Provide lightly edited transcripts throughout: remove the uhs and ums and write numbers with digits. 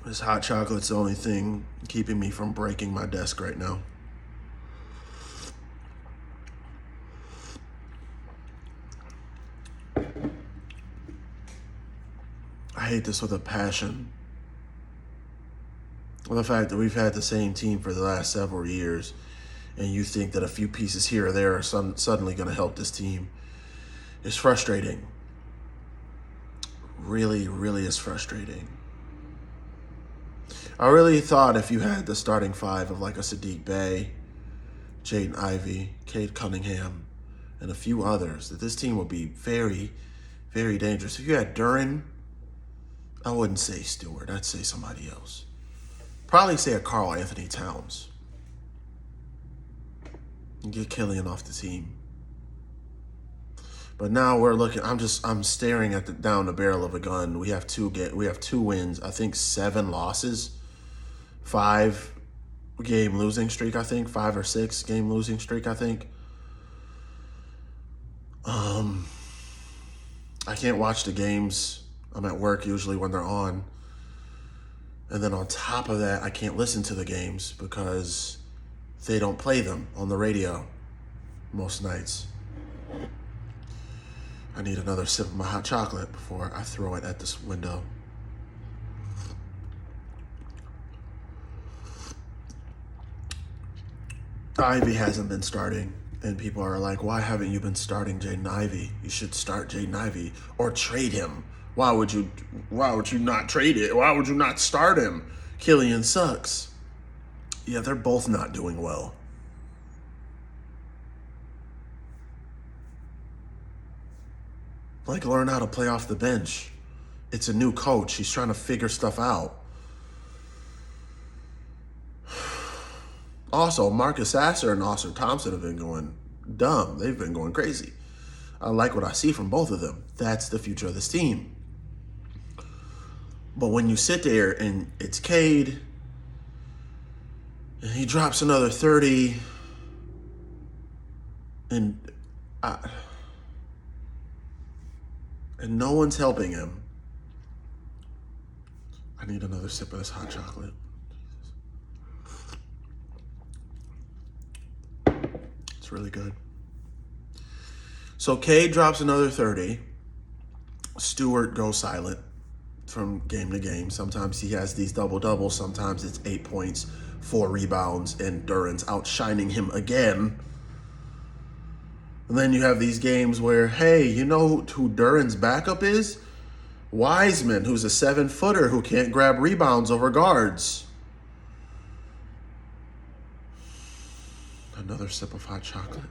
This hot chocolate's the only thing keeping me from breaking my desk right now. I hate this with a passion. Well, the fact that we've had the same team for the last several years, and you think that a few pieces here or there are suddenly going to help this team is frustrating. Really, really is frustrating. I really thought if you had the starting five of like a Sadiq Bey, Jaden Ivey, Cade Cunningham, and a few others, that this team would be very, very dangerous. If you had Duren, I wouldn't say Stewart. I'd say somebody else. Probably say a Karl Anthony Towns. And get Killian off the team. But now we're looking. I'm staring at down the barrel of a gun. We have two wins. I think 7 losses, 5-game losing streak. I think 5 or 6 game losing streak. I think. I can't watch the games. I'm at work usually when they're on. And then on top of that, I can't listen to the games because they don't play them on the radio most nights. I need another sip of my hot chocolate before I throw it at this window. Ivy hasn't been starting, and people are like, why haven't you been starting Jaden Ivey? You should start Jaden Ivey or trade him. Why would you not trade it? Why would you not start him? Killian sucks. Yeah, they're both not doing well. Like, learn how to play off the bench. It's a new coach. He's trying to figure stuff out. Also, Marcus Sasser and Austin Thompson have been going dumb. They've been going crazy. I like what I see from both of them. That's the future of this team. But when you sit there and it's Cade, and he drops another 30, and no one's helping him. I need another sip of this hot chocolate. It's really good. So Cade drops another 30. Stewart goes silent from game to game. Sometimes he has these double-doubles. Sometimes it's 8 points, 4 rebounds, and Duren's outshining him again. And then you have these games where, hey, you know who Duren's backup is? Wiseman, who's a 7-footer who can't grab rebounds over guards. Another sip of hot chocolate.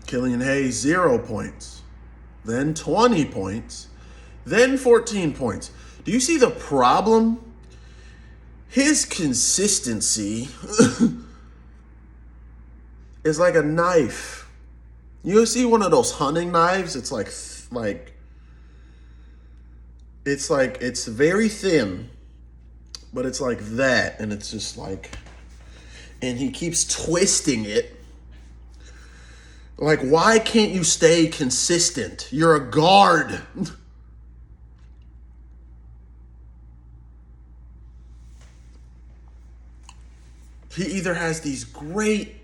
Killian Hayes, 0 points. Then 20 points. Then 14 points. Do you see the problem? His consistency is like a knife. You see one of those hunting knives? It's it's very thin, but it's like that, and it's just like, and he keeps twisting it. Like, why can't you stay consistent? You're a guard. He either has these great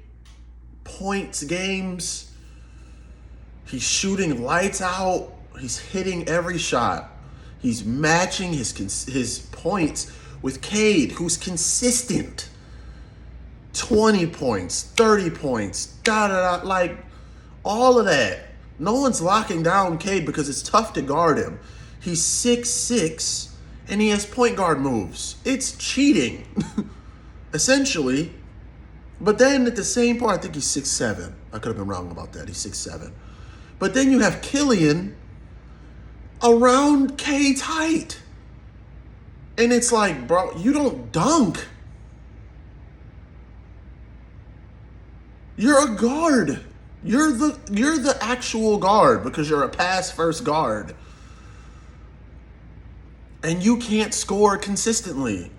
points games, he's shooting lights out, he's hitting every shot, he's matching his points with Cade, who's consistent. 20 points, 30 points, like all of that. No one's locking down Cade because it's tough to guard him. He's 6'6", and he has point guard moves. It's cheating, essentially. But then at the same point, I think he's 6'7". I could have been wrong about that. He's 6'7". But then you have Killian around Cade's height. And it's like, bro, you don't dunk. You're a guard. You're the actual guard because you're a pass-first guard. And you can't score consistently.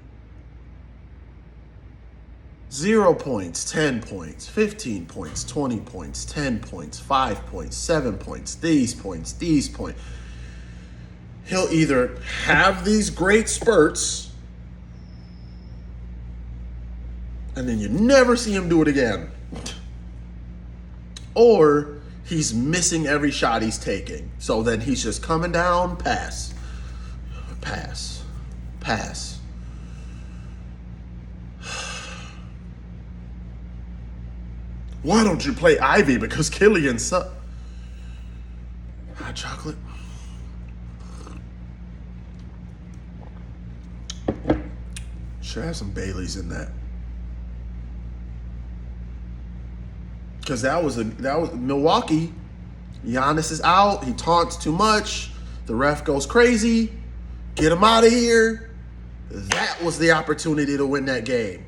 0 points, 10 points, 15 points, 20 points, 10 points, 5 points, 7 points, these points, these points. He'll either have these great spurts and then you never see him do it again, or he's missing every shot he's taking. So then he's just coming down, pass, pass, pass. Why don't you play Ivy? Because Killian sucks. Hot chocolate. Should have some Baileys in that. Because that was Milwaukee. Giannis is out. He taunts too much. The ref goes crazy. Get him out of here. That was the opportunity to win that game.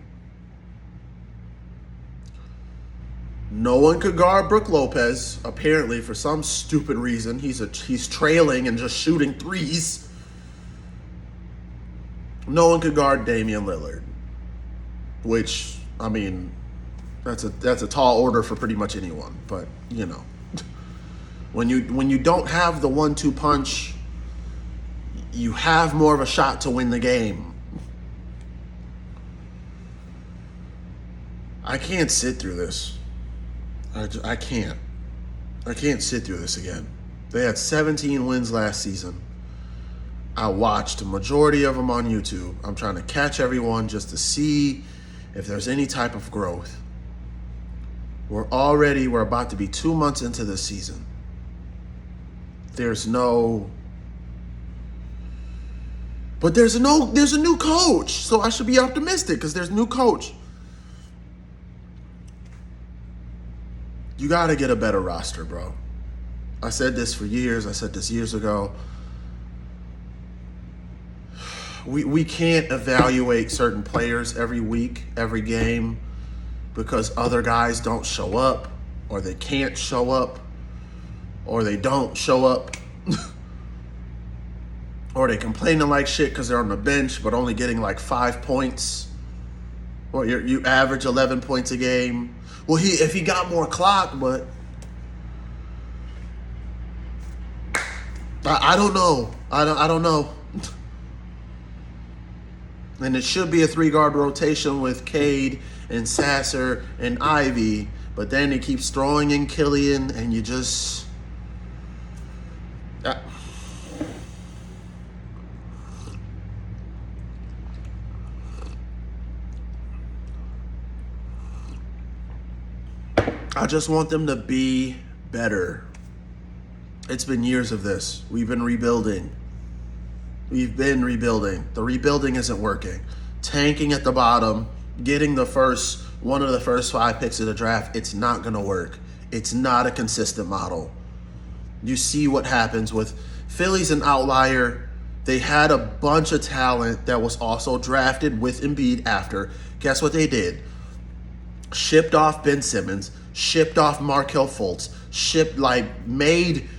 No one could guard Brook Lopez, apparently, for some stupid reason. He's trailing and just shooting threes. No one could guard Damian Lillard, which, I mean, that's a tall order for pretty much anyone. But, you know, when you don't have the 1-2 punch, you have more of a shot to win the game. I can't sit through this. I can't sit through this again. They had 17 wins last season. I watched a majority of them on YouTube. I'm trying to catch everyone just to see if there's any type of growth. We're about to be 2 months into this season. There's a new coach, so I should be optimistic because there's a new coach. You got to get a better roster, bro. I said this for years. I said this years ago. We can't evaluate certain players every week, every game, because other guys don't show up, or they can't show up, or they don't show up, or they complaining like shit because they're on the bench but only getting like 5 points, or you average 11 points a game. Well, if he got more clock, but I don't know. I don't know. And it should be a 3-guard rotation with Cade and Sasser and Ivy, but then he keeps throwing in Killian, and you just I just want them to be better. It's been years of this. We've been rebuilding. The rebuilding isn't working. Tanking at the bottom, getting one of the first 5 picks of the draft, it's not going to work. It's not a consistent model. You see what happens with Philly's an outlier. They had a bunch of talent that was also drafted with Embiid after. Guess what they did? Shipped off Ben Simmons, shipped off Markelle Fultz, made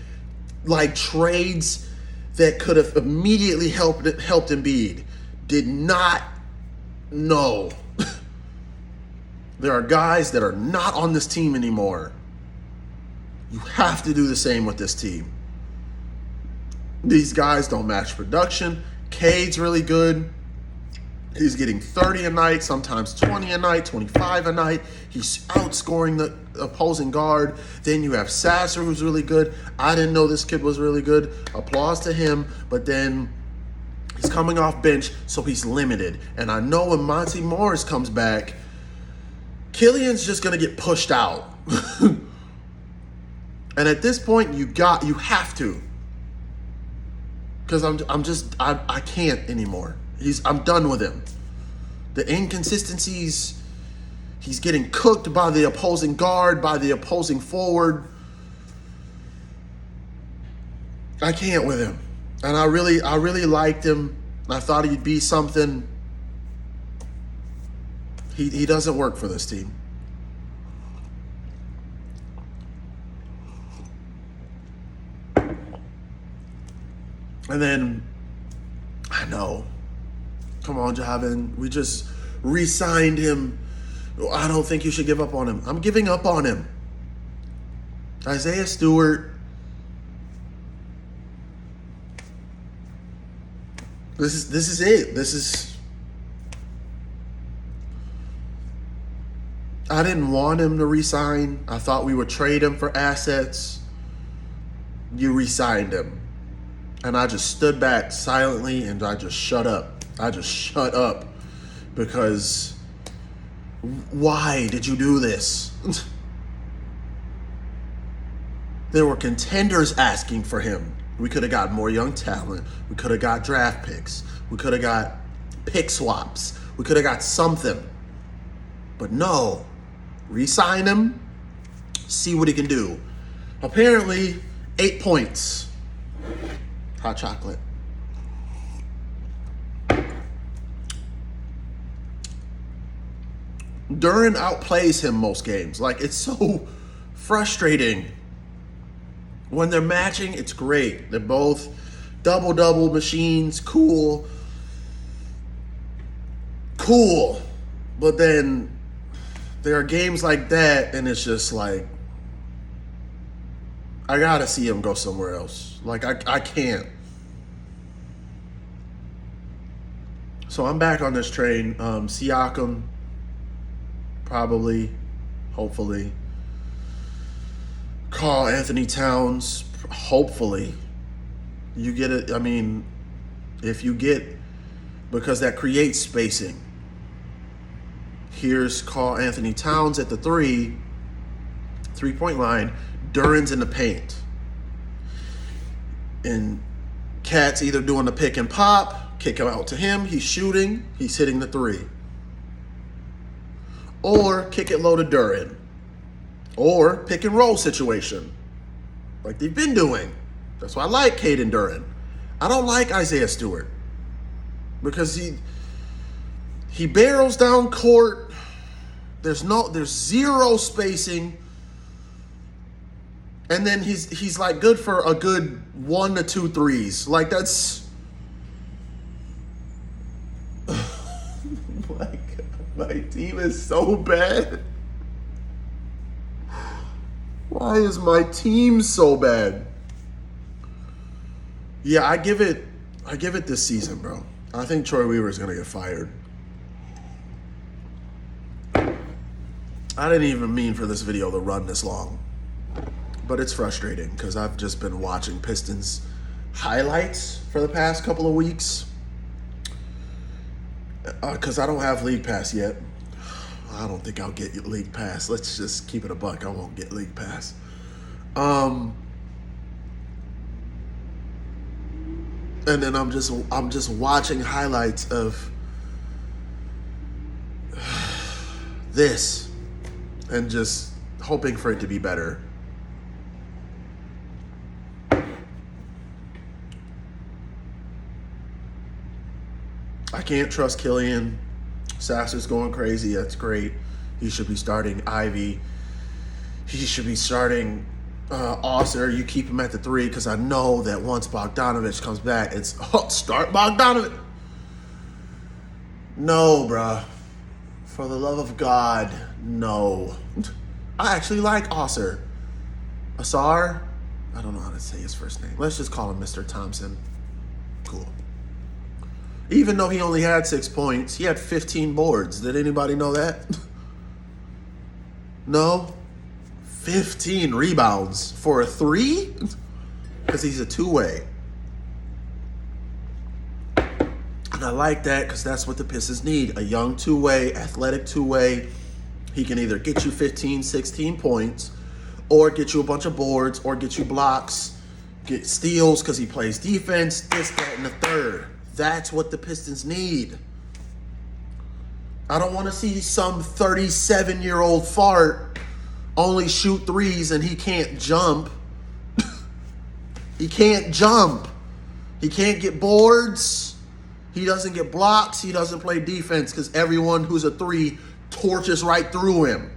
trades that could have immediately helped Embiid. Did not know. There are guys that are not on this team anymore. You have to do the same with this team. These guys don't match production. Cade's really good. He's getting 30 a night, sometimes 20 a night, 25 a night. He's outscoring the opposing guard. Then you have Sasser, who's really good. I didn't know this kid was really good. Applause to him. But then he's coming off bench, so he's limited. And I know when Monty Morris comes back, Killian's just going to get pushed out. And at this point, you have to. Because I can't anymore. I'm done with him. The inconsistencies, he's getting cooked by the opposing guard, by the opposing forward. I can't with him. And I really liked him. I thought he'd be something. He doesn't work for this team. And then, I know. Come on, Javin. We just re-signed him I don't think you should give up on him. I'm giving up on him. Isaiah Stewart. This is it. I didn't want him to resign. I thought we would trade him for assets. You re-signed him. And I just stood back silently and I just shut up. Because why did you do this? There were contenders asking for him. We could have got more young talent. We could have got draft picks. We could have got pick swaps. We could have got something. But no. Re-sign him. See what he can do. Apparently, 8 points. Hot chocolate. Duran outplays him most games. Like, it's so frustrating. When they're matching, it's great. They're both double-double machines. Cool. But then there are games like that, and it's just like, I gotta see him go somewhere else. Like, I can't. So I'm back on this train. Siakam, probably, hopefully. Karl Anthony Towns, hopefully. You get it. I mean, if you get, because that creates spacing. Here's Karl Anthony Towns at the three-point line. Duran's in the paint. And Cat's either doing the pick and pop, kick him out to him, he's shooting, he's hitting the three. Or kick it low to Duran. Or pick and roll situation. Like they've been doing. That's why I like Caden Duran. I don't like Isaiah Stewart. Because he barrels down court. There's zero spacing. And then he's like good for a good 1 to 2 threes. Like that's my team is so bad. Why is my team so bad? Yeah, I give it this season, bro. I think Troy Weaver is gonna get fired. I didn't even mean for this video to run this long. But it's frustrating because I've just been watching Pistons highlights for the past couple of weeks. Because I don't have League Pass yet. I don't think I'll get League Pass. Let's just keep it a buck. I won't get League Pass. And then I'm just watching highlights of this and just hoping for it to be better. I can't trust Killian. Sasser's going crazy. That's great. He should be starting Ivy. He should be starting Osser. You keep him at the 3 because I know that once Bogdanovich comes back, it's start Bogdanovich. No, bruh. For the love of God, no. I actually like Osser. Asar? I don't know how to say his first name. Let's just call him Mr. Thompson. Cool. Even though he only had 6 points, he had 15 boards. Did anybody know that? No? 15 rebounds for a 3? Because he's a two-way. And I like that because that's what the Pistons need. A young two-way, athletic two-way. He can either get you 15, 16 points, or get you a bunch of boards, or get you blocks, get steals because he plays defense, this, that, and the third. That's what the Pistons need. I don't want to see some 37-year-old fart only shoot threes and he can't jump. He can't jump. He can't get boards. He doesn't get blocks. He doesn't play defense because everyone who's a 3 torches right through him.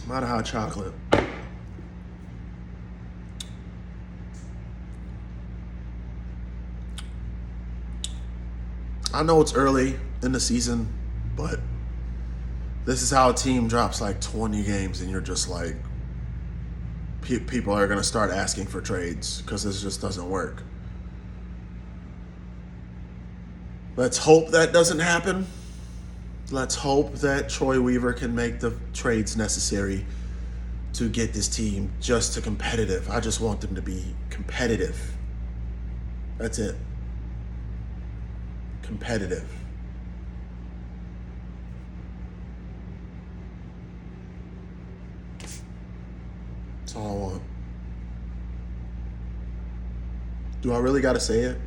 I'm out of hot chocolate. I know it's early in the season, but this is how a team drops like 20 games and you're just like, people are going to start asking for trades because this just doesn't work. Let's hope that doesn't happen. Let's hope that Troy Weaver can make the trades necessary to get this team just to competitive. I just want them to be competitive. That's it. Competitive. That's all I want. Do I really got to say it?